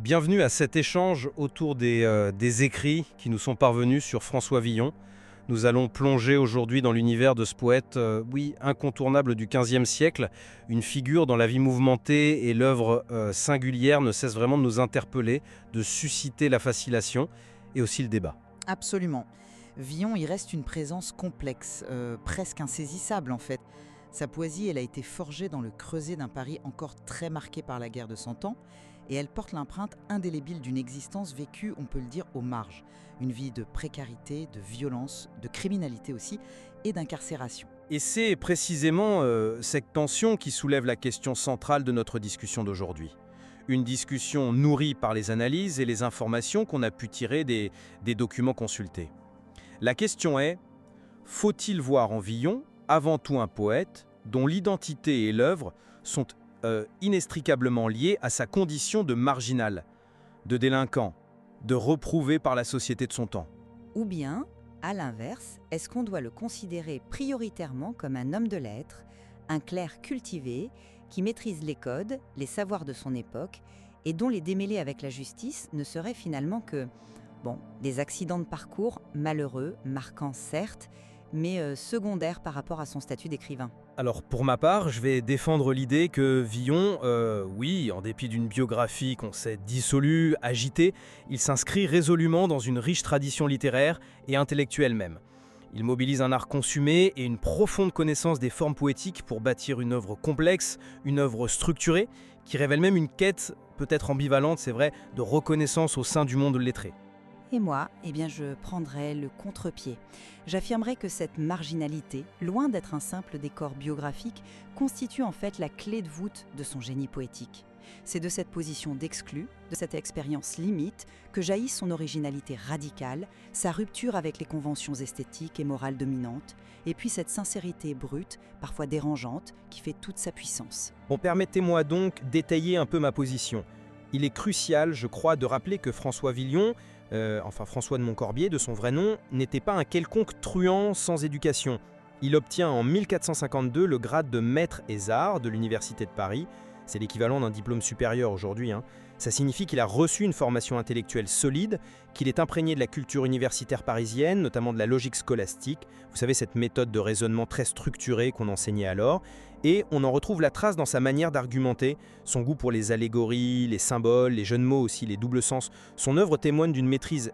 Bienvenue à cet échange autour des écrits qui nous sont parvenus sur François Villon. Nous allons plonger aujourd'hui dans l'univers de ce poète, oui, incontournable du XVe siècle, une figure dont la vie mouvementée et l'œuvre singulière ne cessent vraiment de nous interpeller, de susciter la fascination et aussi le débat. Absolument. Villon y reste une présence complexe, presque insaisissable en fait. Sa poésie, elle a été forgée dans le creuset d'un Paris encore très marqué par la guerre de Cent Ans, et elle porte l'empreinte indélébile d'une existence vécue, on peut le dire, aux marges. Une vie de précarité, de violence, de criminalité aussi, et d'incarcération. Et c'est précisément cette tension qui soulève la question centrale de notre discussion d'aujourd'hui. Une discussion nourrie par les analyses et les informations qu'on a pu tirer des documents consultés. La question est, faut-il voir en Villon avant tout un poète dont l'identité et l'œuvre sont inextricablement liées à sa condition de marginal, de délinquant, de reprouvé par la société de son temps? Ou bien, à l'inverse, est-ce qu'on doit le considérer prioritairement comme un homme de lettres, un clerc cultivé, qui maîtrise les codes, les savoirs de son époque, et dont les démêlés avec la justice ne seraient finalement que, des accidents de parcours malheureux, marquants certes, mais secondaires par rapport à son statut d'écrivain? Alors pour ma part, je vais défendre l'idée que Villon, oui, en dépit d'une biographie qu'on sait dissolue, agitée, il s'inscrit résolument dans une riche tradition littéraire et intellectuelle même. Il mobilise un art consumé et une profonde connaissance des formes poétiques pour bâtir une œuvre complexe, une œuvre structurée, qui révèle même une quête, peut-être ambivalente, c'est vrai, de reconnaissance au sein du monde lettré. Et moi, je prendrais le contre-pied. J'affirmerais que cette marginalité, loin d'être un simple décor biographique, constitue en fait la clé de voûte de son génie poétique. C'est de cette position d'exclu, de cette expérience limite, que jaillit son originalité radicale, sa rupture avec les conventions esthétiques et morales dominantes, et puis cette sincérité brute, parfois dérangeante, qui fait toute sa puissance. Bon, permettez-moi donc d'étayer un peu ma position. Il est crucial, je crois, de rappeler que François Villon, François de Montcorbier, de son vrai nom, n'était pas un quelconque truand sans éducation. Il obtient en 1452 le grade de maître ès arts de l'Université de Paris. C'est l'équivalent d'un diplôme supérieur aujourd'hui. Ça signifie qu'il a reçu une formation intellectuelle solide, qu'il est imprégné de la culture universitaire parisienne, notamment de la logique scolastique. Vous savez, cette méthode de raisonnement très structurée qu'on enseignait alors. Et on en retrouve la trace dans sa manière d'argumenter, son goût pour les allégories, les symboles, les jeux de mots aussi, les doubles sens. Son œuvre témoigne d'une maîtrise,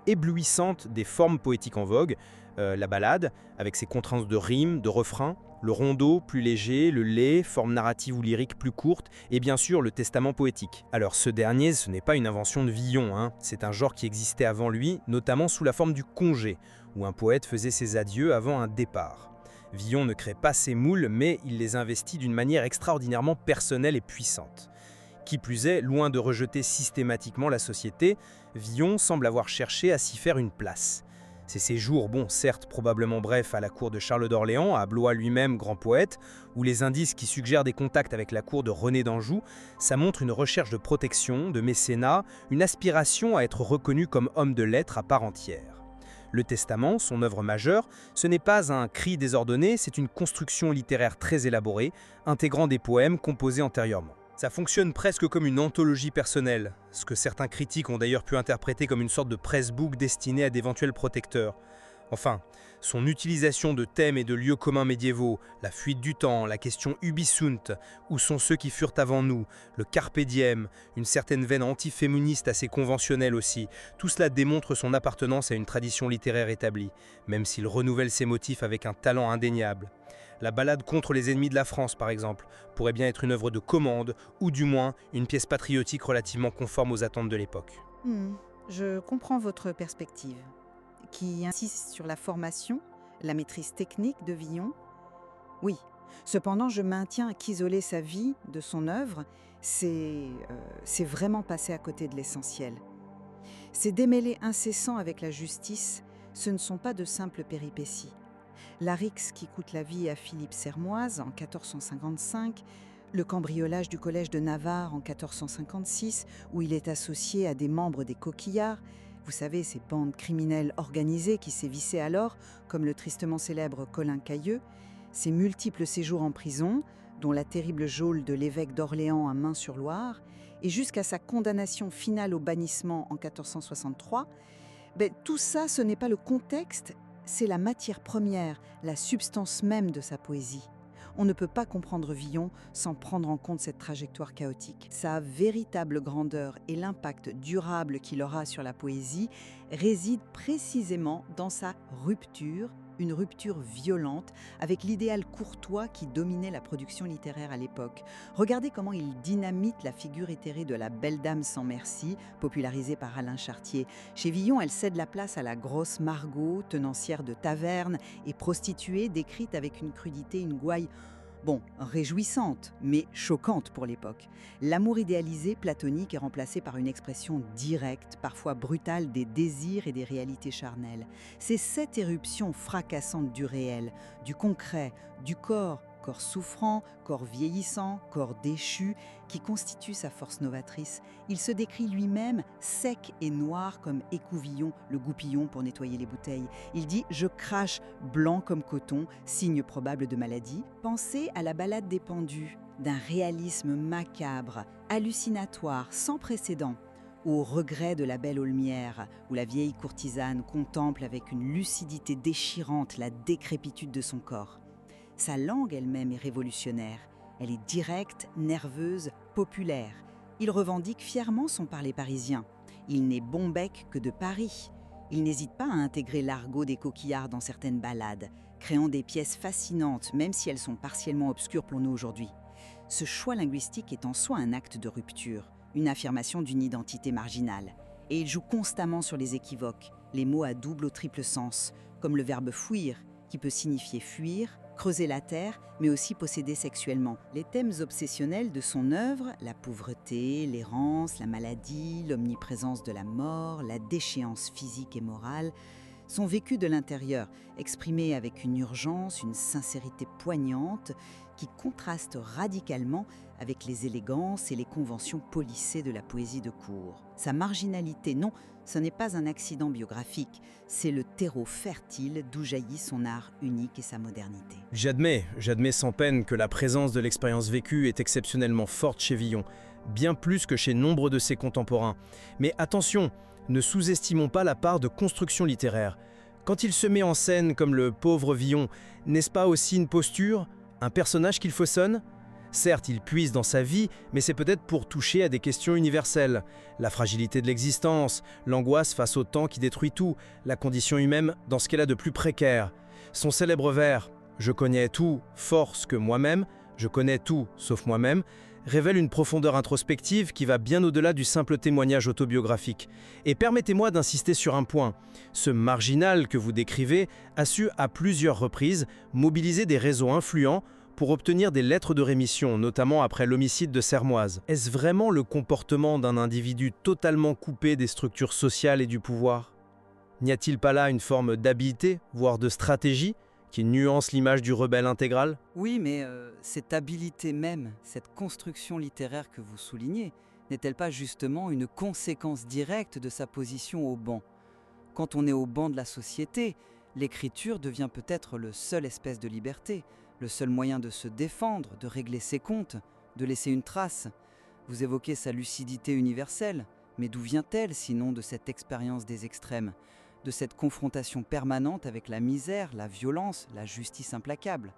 éblouissante des formes poétiques en vogue. La ballade, avec ses contraintes de rimes, de refrains, le rondeau plus léger, le lait, forme narrative ou lyrique plus courte, et bien sûr le testament poétique. Alors ce dernier, ce n'est pas une invention de Villon, c'est un genre qui existait avant lui, notamment sous la forme du congé, où un poète faisait ses adieux avant un départ. Villon ne crée pas ces moules, mais il les investit d'une manière extraordinairement personnelle et puissante. Qui plus est, loin de rejeter systématiquement la société, Villon semble avoir cherché à s'y faire une place. Ses séjours, certes probablement brefs à la cour de Charles d'Orléans, à Blois lui-même grand poète, ou les indices qui suggèrent des contacts avec la cour de René d'Anjou, ça montre une recherche de protection, de mécénat, une aspiration à être reconnu comme homme de lettres à part entière. Le Testament, son œuvre majeure, ce n'est pas un cri désordonné, c'est une construction littéraire très élaborée, intégrant des poèmes composés antérieurement. Ça fonctionne presque comme une anthologie personnelle, ce que certains critiques ont d'ailleurs pu interpréter comme une sorte de pressbook destiné à d'éventuels protecteurs. Enfin, son utilisation de thèmes et de lieux communs médiévaux, la fuite du temps, la question ubi sunt, où sont ceux qui furent avant nous, le carpe diem, une certaine veine antiféministe assez conventionnelle aussi, tout cela démontre son appartenance à une tradition littéraire établie, même s'il renouvelle ses motifs avec un talent indéniable. La ballade contre les ennemis de la France, par exemple, pourrait bien être une œuvre de commande, ou du moins une pièce patriotique relativement conforme aux attentes de l'époque. Je comprends votre perspective, qui insiste sur la formation, la maîtrise technique de Villon. Oui, cependant je maintiens qu'isoler sa vie de son œuvre, c'est vraiment passer à côté de l'essentiel. Ces démêlés incessants avec la justice, ce ne sont pas de simples péripéties. La rixe qui coûte la vie à Philippe Sermoise en 1455, le cambriolage du collège de Navarre en 1456, où il est associé à des membres des coquillards, vous savez, ces bandes criminelles organisées qui sévissaient alors, comme le tristement célèbre Colin Cailleux, ces multiples séjours en prison, dont la terrible geôle de l'évêque d'Orléans à Main-sur-Loire, et jusqu'à sa condamnation finale au bannissement en 1463, tout ça, ce n'est pas le contexte, c'est la matière première, la substance même de sa poésie. On ne peut pas comprendre Villon sans prendre en compte cette trajectoire chaotique. Sa véritable grandeur et l'impact durable qu'il aura sur la poésie résident précisément dans sa rupture, une rupture violente avec l'idéal courtois qui dominait la production littéraire à l'époque. Regardez comment il dynamite la figure éthérée de la belle dame sans merci, popularisée par Alain Chartier. Chez Villon, elle cède la place à la grosse Margot, tenancière de taverne et prostituée, décrite avec une crudité, une gouaille réjouissante, mais choquante pour l'époque. L'amour idéalisé, platonique, est remplacé par une expression directe, parfois brutale, des désirs et des réalités charnelles. C'est cette éruption fracassante du réel, du concret, du corps souffrant, corps vieillissant, corps déchu, qui constitue sa force novatrice. Il se décrit lui-même sec et noir comme écouvillon, le goupillon pour nettoyer les bouteilles. Il dit « Je crache blanc comme coton, signe probable de maladie ». Pensez à la Ballade des pendus, d'un réalisme macabre, hallucinatoire, sans précédent, au regret de la belle aulmière, où la vieille courtisane contemple avec une lucidité déchirante la décrépitude de son corps. Sa langue elle-même est révolutionnaire. Elle est directe, nerveuse, populaire. Il revendique fièrement son parler parisien. Il n'est bon bec que de Paris. Il n'hésite pas à intégrer l'argot des coquillards dans certaines ballades, créant des pièces fascinantes, même si elles sont partiellement obscures pour nous aujourd'hui. Ce choix linguistique est en soi un acte de rupture, une affirmation d'une identité marginale. Et il joue constamment sur les équivoques, les mots à double ou triple sens, comme le verbe fuir, qui peut signifier fuir, creuser la terre, mais aussi posséder sexuellement. Les thèmes obsessionnels de son œuvre, la pauvreté, l'errance, la maladie, l'omniprésence de la mort, la déchéance physique et morale, sont vécus de l'intérieur, exprimés avec une urgence, une sincérité poignante qui contraste radicalement avec les élégances et les conventions polissées de la poésie de cour. Sa marginalité, non, ce n'est pas un accident biographique, c'est le terreau fertile d'où jaillit son art unique et sa modernité. J'admets sans peine que la présence de l'expérience vécue est exceptionnellement forte chez Villon, bien plus que chez nombre de ses contemporains. Mais attention, ne sous-estimons pas la part de construction littéraire. Quand il se met en scène comme le pauvre Villon, n'est-ce pas aussi une posture, un personnage qu'il faussonne ? Certes, il puise dans sa vie, mais c'est peut-être pour toucher à des questions universelles. La fragilité de l'existence, l'angoisse face au temps qui détruit tout, la condition humaine dans ce qu'elle a de plus précaire. Son célèbre vers « Je connais tout, force que moi-même, je connais tout, sauf moi-même » révèle une profondeur introspective qui va bien au-delà du simple témoignage autobiographique. Et permettez-moi d'insister sur un point. Ce marginal que vous décrivez a su à plusieurs reprises mobiliser des réseaux influents pour obtenir des lettres de rémission, notamment après l'homicide de Sermoise. Est-ce vraiment le comportement d'un individu totalement coupé des structures sociales et du pouvoir ? N'y a-t-il pas là une forme d'habileté, voire de stratégie, qui nuance l'image du rebelle intégral ? Oui, mais cette habileté même, cette construction littéraire que vous soulignez, n'est-elle pas justement une conséquence directe de sa position au banc ? Quand on est au banc de la société, l'écriture devient peut-être le seul espèce de liberté, le seul moyen de se défendre, de régler ses comptes, de laisser une trace. Vous évoquez sa lucidité universelle, mais d'où vient-elle sinon de cette expérience des extrêmes, de cette confrontation permanente avec la misère, la violence, la justice implacable ?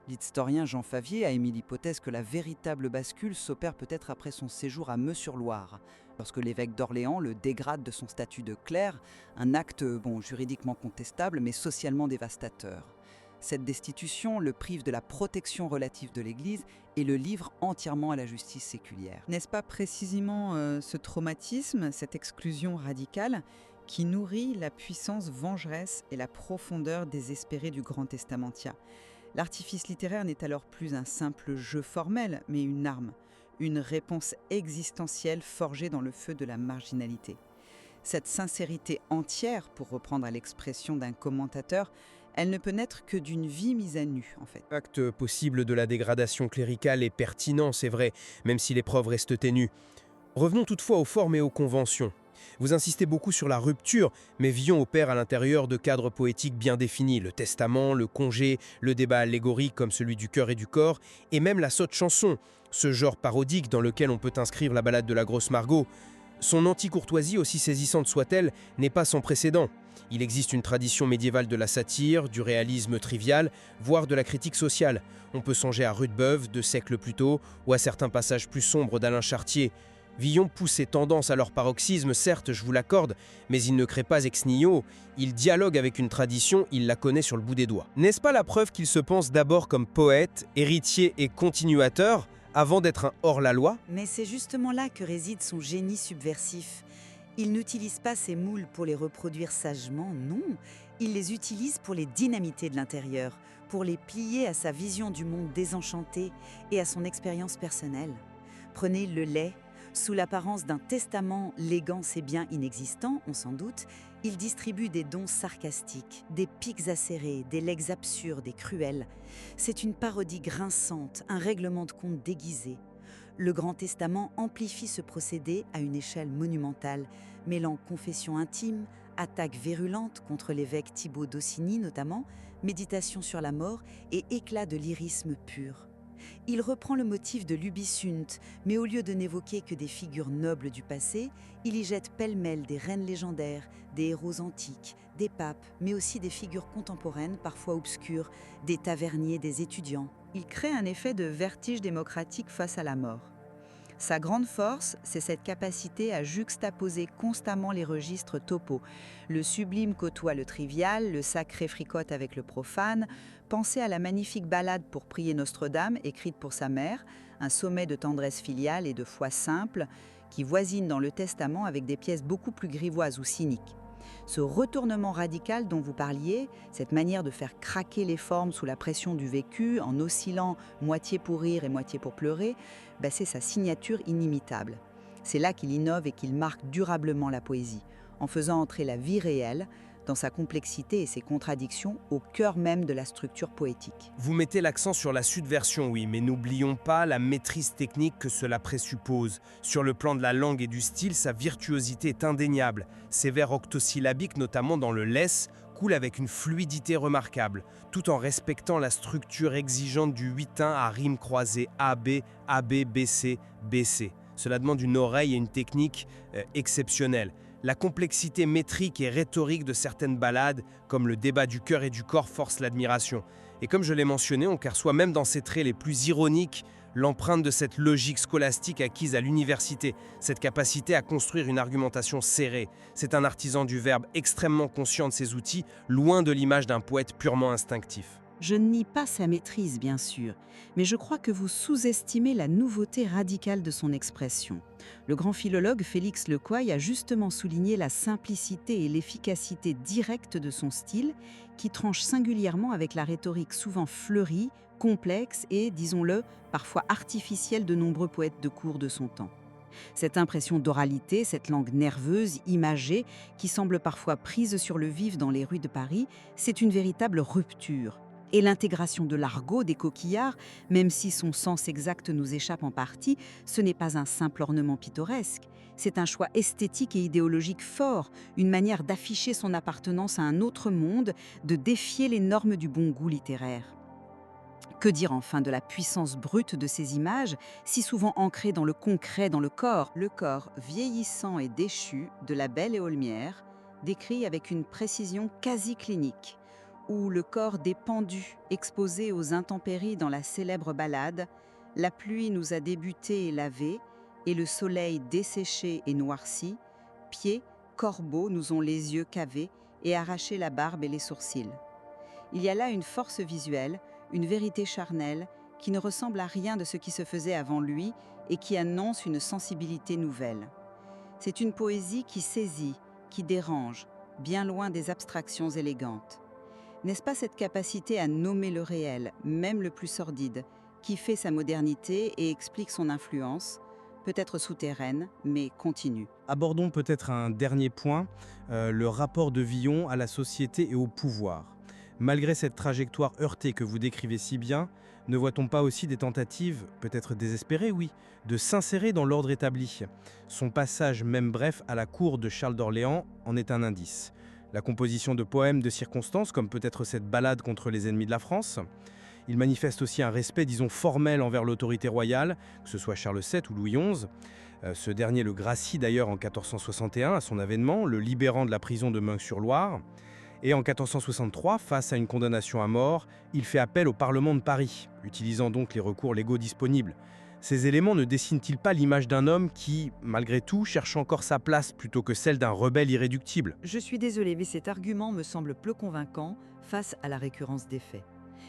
L'historien Jean Favier a émis l'hypothèse que la véritable bascule s'opère peut-être après son séjour à Meux-sur-Loire, lorsque l'évêque d'Orléans le dégrade de son statut de clerc, un acte juridiquement contestable mais socialement dévastateur. Cette destitution le prive de la protection relative de l'Église et le livre entièrement à la justice séculière. N'est-ce pas précisément ce traumatisme, cette exclusion radicale, qui nourrit la puissance vengeresse et la profondeur désespérée du Grand Testamentia ? L'artifice littéraire n'est alors plus un simple jeu formel, mais une arme, une réponse existentielle forgée dans le feu de la marginalité. Cette sincérité entière, pour reprendre à l'expression d'un commentateur, elle ne peut naître que d'une vie mise à nu, en fait. L'acte possible de la dégradation cléricale est pertinent, c'est vrai, même si les preuves restent ténues. Revenons toutefois aux formes et aux conventions. Vous insistez beaucoup sur la rupture, mais Villon opère à l'intérieur de cadres poétiques bien définis, le testament, le congé, le débat allégorique comme celui du cœur et du corps, et même la sotte chanson, ce genre parodique dans lequel on peut inscrire la ballade de la grosse Margot. Son anti-courtoisie, aussi saisissante soit-elle, n'est pas sans précédent. Il existe une tradition médiévale de la satire, du réalisme trivial, voire de la critique sociale. On peut songer à Rudebeuf, 2 siècles plus tôt, ou à certains passages plus sombres d'Alain Chartier. Villon pousse ses tendances à leur paroxysme, certes, je vous l'accorde, mais il ne crée pas ex nihilo. Il dialogue avec une tradition, il la connaît sur le bout des doigts. N'est-ce pas la preuve qu'il se pense d'abord comme poète, héritier et continuateur, avant d'être un hors-la-loi? Mais c'est justement là que réside son génie subversif. Il n'utilise pas ces moules pour les reproduire sagement, non. Il les utilise pour les dynamiter de l'intérieur, pour les plier à sa vision du monde désenchanté et à son expérience personnelle. Prenez le lait. Sous l'apparence d'un testament léguant ses biens inexistants, on s'en doute, il distribue des dons sarcastiques, des pics acérés, des legs absurdes et cruels. C'est une parodie grinçante, un règlement de compte déguisé. Le Grand Testament amplifie ce procédé à une échelle monumentale, mêlant confession intime, attaques virulentes contre l'évêque Thibaut d'Aussigny notamment, méditation sur la mort et éclat de lyrisme pur. Il reprend le motif de l'Ubisonthe, mais au lieu de n'évoquer que des figures nobles du passé, il y jette pêle-mêle des reines légendaires, des héros antiques, des papes, mais aussi des figures contemporaines parfois obscures, des taverniers, des étudiants. Il crée un effet de vertige démocratique face à la mort. Sa grande force, c'est cette capacité à juxtaposer constamment les registres topos. Le sublime côtoie le trivial, le sacré fricote avec le profane. Pensez à la magnifique ballade pour prier Notre-Dame, écrite pour sa mère, un sommet de tendresse filiale et de foi simple, qui voisine dans le Testament avec des pièces beaucoup plus grivoises ou cyniques. Ce retournement radical dont vous parliez, cette manière de faire craquer les formes sous la pression du vécu, en oscillant moitié pour rire et moitié pour pleurer, c'est sa signature inimitable. C'est là qu'il innove et qu'il marque durablement la poésie, en faisant entrer la vie réelle, dans sa complexité et ses contradictions, au cœur même de la structure poétique. Vous mettez l'accent sur la subversion, oui, mais n'oublions pas la maîtrise technique que cela présuppose. Sur le plan de la langue et du style, sa virtuosité est indéniable. Ses vers octosyllabiques, notamment dans le laisse, coulent avec une fluidité remarquable, tout en respectant la structure exigeante du 8-1 à rimes croisées AB, AB, BC, BC. Cela demande une oreille et une technique exceptionnelles. La complexité métrique et rhétorique de certaines ballades, comme le débat du cœur et du corps, force l'admiration. Et comme je l'ai mentionné, on perçoit même dans ses traits les plus ironiques l'empreinte de cette logique scolastique acquise à l'université, cette capacité à construire une argumentation serrée. C'est un artisan du verbe extrêmement conscient de ses outils, loin de l'image d'un poète purement instinctif. Je ne nie pas sa maîtrise, bien sûr, mais je crois que vous sous-estimez la nouveauté radicale de son expression. Le grand philologue Félix Lecoy a justement souligné la simplicité et l'efficacité directe de son style, qui tranche singulièrement avec la rhétorique souvent fleurie, complexe et, disons-le, parfois artificielle de nombreux poètes de cour de son temps. Cette impression d'oralité, cette langue nerveuse, imagée, qui semble parfois prise sur le vif dans les rues de Paris, c'est une véritable rupture. Et l'intégration de l'argot des coquillards, même si son sens exact nous échappe en partie, ce n'est pas un simple ornement pittoresque. C'est un choix esthétique et idéologique fort, une manière d'afficher son appartenance à un autre monde, de défier les normes du bon goût littéraire. Que dire enfin de la puissance brute de ces images, si souvent ancrées dans le concret, dans le corps vieillissant et déchu de la Belle et Aulmière, décrit avec une précision quasi clinique, où le corps des pendus, exposé aux intempéries dans la célèbre ballade, la pluie nous a débuté et lavé, et le soleil desséché et noirci, pieds, corbeaux nous ont les yeux cavés et arraché la barbe et les sourcils. Il y a là une force visuelle, une vérité charnelle, qui ne ressemble à rien de ce qui se faisait avant lui et qui annonce une sensibilité nouvelle. C'est une poésie qui saisit, qui dérange, bien loin des abstractions élégantes. N'est-ce pas cette capacité à nommer le réel, même le plus sordide, qui fait sa modernité et explique son influence, peut-être souterraine, mais continue? Abordons peut-être un dernier point, le rapport de Villon à la société et au pouvoir. Malgré cette trajectoire heurtée que vous décrivez si bien, Ne voit-on pas aussi des tentatives, peut-être désespérées, oui, de s'insérer dans l'ordre établi? Son passage, même bref, à la cour de Charles d'Orléans en est un indice. La composition de poèmes de circonstances, comme peut-être cette ballade contre les ennemis de la France. Il manifeste aussi un respect, disons, formel envers l'autorité royale, que ce soit Charles VII ou Louis XI. Ce dernier le gracie d'ailleurs en 1461 à son avènement, le libérant de la prison de Meung-sur-Loire. Et en 1463, face à une condamnation à mort, il fait appel au Parlement de Paris, utilisant donc les recours légaux disponibles. Ces éléments ne dessinent-ils pas l'image d'un homme qui, malgré tout, cherche encore sa place plutôt que celle d'un rebelle irréductible? Je suis désolée, mais cet argument me semble peu convaincant face à la récurrence des faits.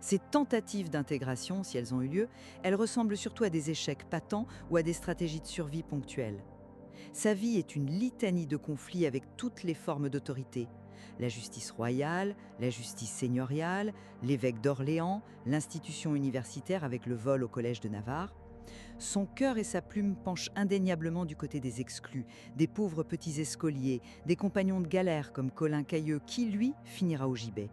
Ces tentatives d'intégration, si elles ont eu lieu, elles ressemblent surtout à des échecs patents ou à des stratégies de survie ponctuelles. Sa vie est une litanie de conflits avec toutes les formes d'autorité. La justice royale, la justice seigneuriale, l'évêque d'Orléans, l'institution universitaire avec le vol au collège de Navarre. Son cœur et sa plume penchent indéniablement du côté des exclus, des pauvres petits escoliers, des compagnons de galère comme Colin Cailleux, qui, lui, finira au gibet.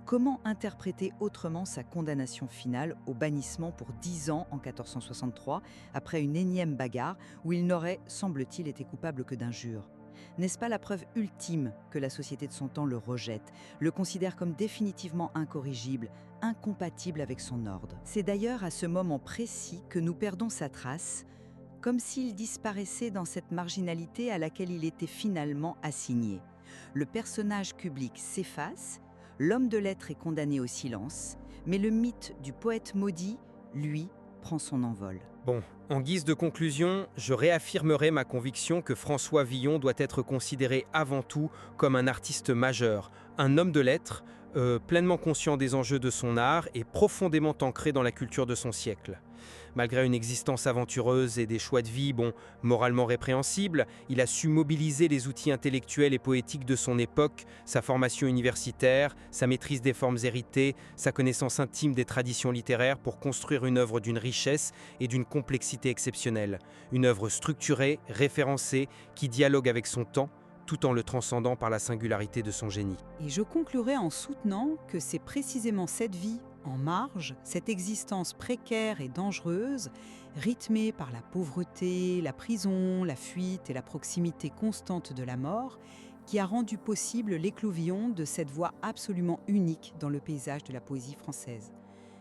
Comment interpréter autrement sa condamnation finale au bannissement pour 10 ans en 1463, après une énième bagarre où il n'aurait, semble-t-il, été coupable que d'injures? N'est-ce pas la preuve ultime que la société de son temps le rejette, le considère comme définitivement incorrigible, incompatible avec son ordre? C'est d'ailleurs à ce moment précis que nous perdons sa trace, comme s'il disparaissait dans cette marginalité à laquelle il était finalement assigné. Le personnage public s'efface, l'homme de lettres est condamné au silence, mais le mythe du poète maudit, lui, prend son envol. Bon, en guise de conclusion, je réaffirmerai ma conviction que François Villon doit être considéré avant tout comme un artiste majeur, un homme de lettres, pleinement conscient des enjeux de son art et profondément ancré dans la culture de son siècle. Malgré une existence aventureuse et des choix de vie, moralement répréhensibles, il a su mobiliser les outils intellectuels et poétiques de son époque, sa formation universitaire, sa maîtrise des formes héritées, sa connaissance intime des traditions littéraires pour construire une œuvre d'une richesse et d'une complexité exceptionnelle. Une œuvre structurée, référencée, qui dialogue avec son temps, tout en le transcendant par la singularité de son génie. Et je conclurai en soutenant que c'est précisément cette vie en marge, cette existence précaire et dangereuse, rythmée par la pauvreté, la prison, la fuite et la proximité constante de la mort, qui a rendu possible l'éclosion de cette voix absolument unique dans le paysage de la poésie française.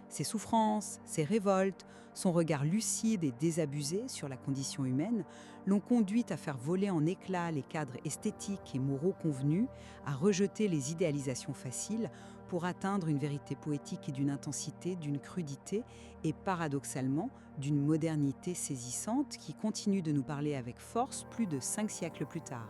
Ses souffrances, ses révoltes, son regard lucide et désabusé sur la condition humaine l'ont conduit à faire voler en éclats les cadres esthétiques et moraux convenus, à rejeter les idéalisations faciles pour atteindre une vérité poétique et d'une intensité, d'une crudité et paradoxalement d'une modernité saisissante qui continue de nous parler avec force plus de 5 siècles plus tard.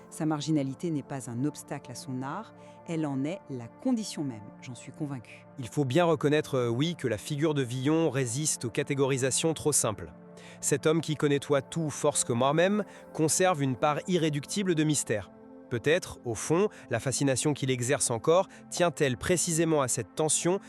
Sa marginalité n'est pas un obstacle à son art, elle en est la condition même, j'en suis convaincue. Il faut bien reconnaître, oui, que la figure de Villon résiste aux catégorisations trop simples. Cet homme qui connaît tout force que moi-même conserve une part irréductible de mystère. Peut-être, au fond, la fascination qu'il exerce encore tient-elle précisément à cette tension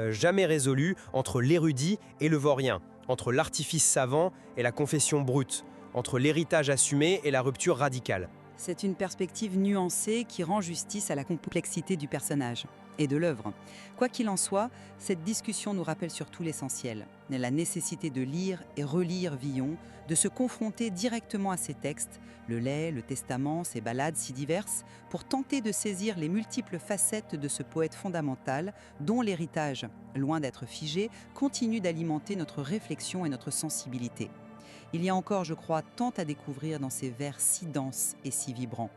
jamais résolue entre l'érudit et le vaurien, entre l'artifice savant et la confession brute, entre l'héritage assumé et la rupture radicale. C'est une perspective nuancée qui rend justice à la complexité du personnage et de l'œuvre. Quoi qu'il en soit, cette discussion nous rappelle surtout l'essentiel, la nécessité de lire et relire Villon, de se confronter directement à ses textes, le Lait, le Testament, ses ballades si diverses, pour tenter de saisir les multiples facettes de ce poète fondamental dont l'héritage, loin d'être figé, continue d'alimenter notre réflexion et notre sensibilité. Il y a encore, je crois, tant à découvrir dans ces vers si denses et si vibrants.